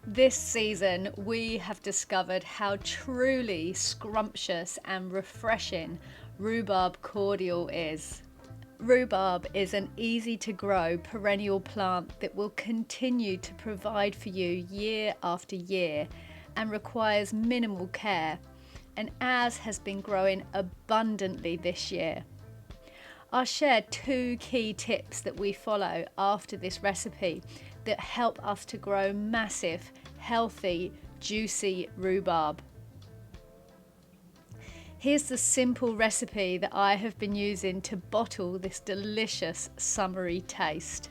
This season, we have discovered how truly scrumptious and refreshing Rhubarb Cordial is. Rhubarb is an easy to grow perennial plant that will continue to provide for you year after year and requires minimal care, and as has been growing abundantly this year. I'll share 2 key tips that we follow after this recipe that help us to grow massive, healthy, juicy rhubarb. Here's the simple recipe that I have been using to bottle this delicious summery taste.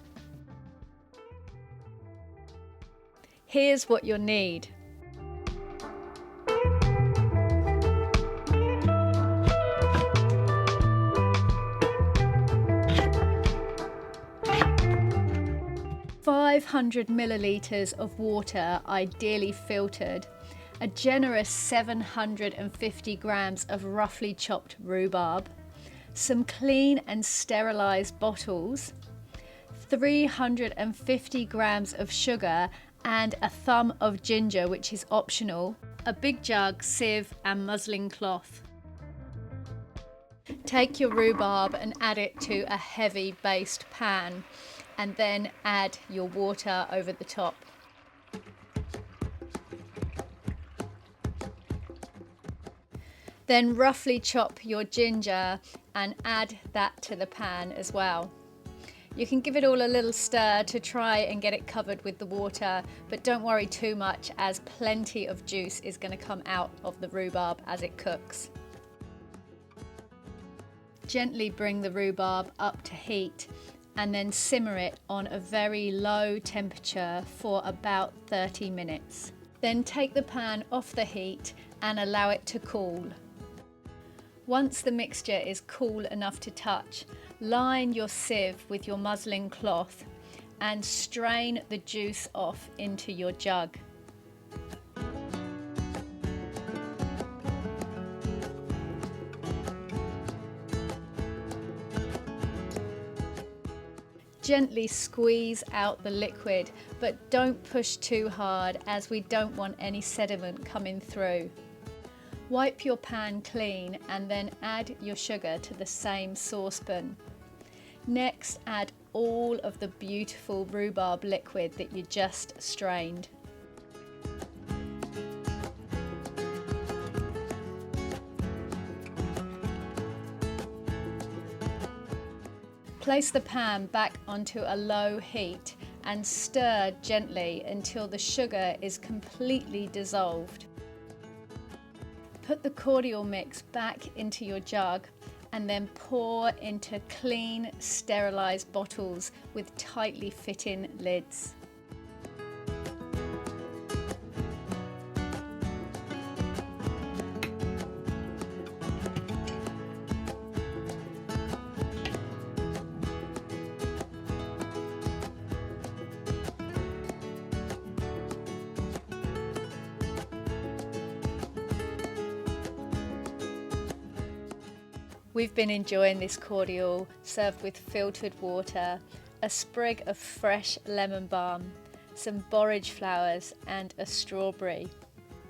Here's what you'll need. "500 millilitres of water, ideally filtered, a generous 750 grams of roughly chopped rhubarb, some clean and sterilised bottles, 350 grams of sugar and a thumb of ginger, which is optional, a big jug, sieve and muslin cloth. Take your rhubarb and add it to a heavy based pan, and then add your water over the top. Then roughly chop your ginger and add that to the pan as well. You can give it all a little stir to try and get it covered with the water, but don't worry too much, as plenty of juice is going to come out of the rhubarb as it cooks. Gently bring the rhubarb up to heat and then simmer it on a very low temperature for about 30 minutes. Then take the pan off the heat and allow it to cool. Once the mixture is cool enough to touch, line your sieve with your muslin cloth and strain the juice off into your jug. Gently squeeze out the liquid, but don't push too hard, as we don't want any sediment coming through. Wipe your pan clean and then add your sugar to the same saucepan. Next, add all of the beautiful rhubarb liquid that you just strained. Place the pan back onto a low heat and stir gently until the sugar is completely dissolved. Put the cordial mix back into your jug and then pour into clean, sterilised bottles with tightly fitting lids. We've been enjoying this cordial served with filtered water, a sprig of fresh lemon balm, some borage flowers and a strawberry.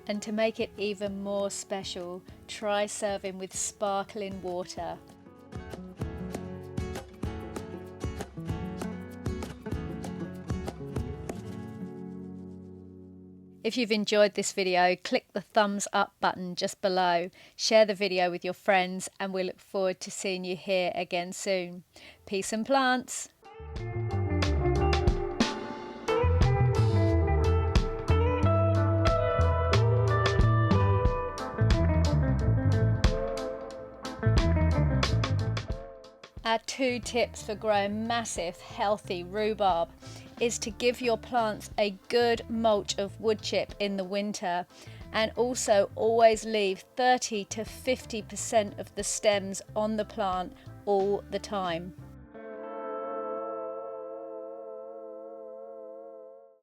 And to make it even more special, try serving with sparkling water. If you've enjoyed this video, click the thumbs up button just below, share the video with your friends, and we look forward to seeing you here again soon. Peace and plants! Our 2 tips for growing massive, healthy rhubarb is to give your plants a good mulch of wood chip in the winter, and also always leave 30 to 50% of the stems on the plant all the time.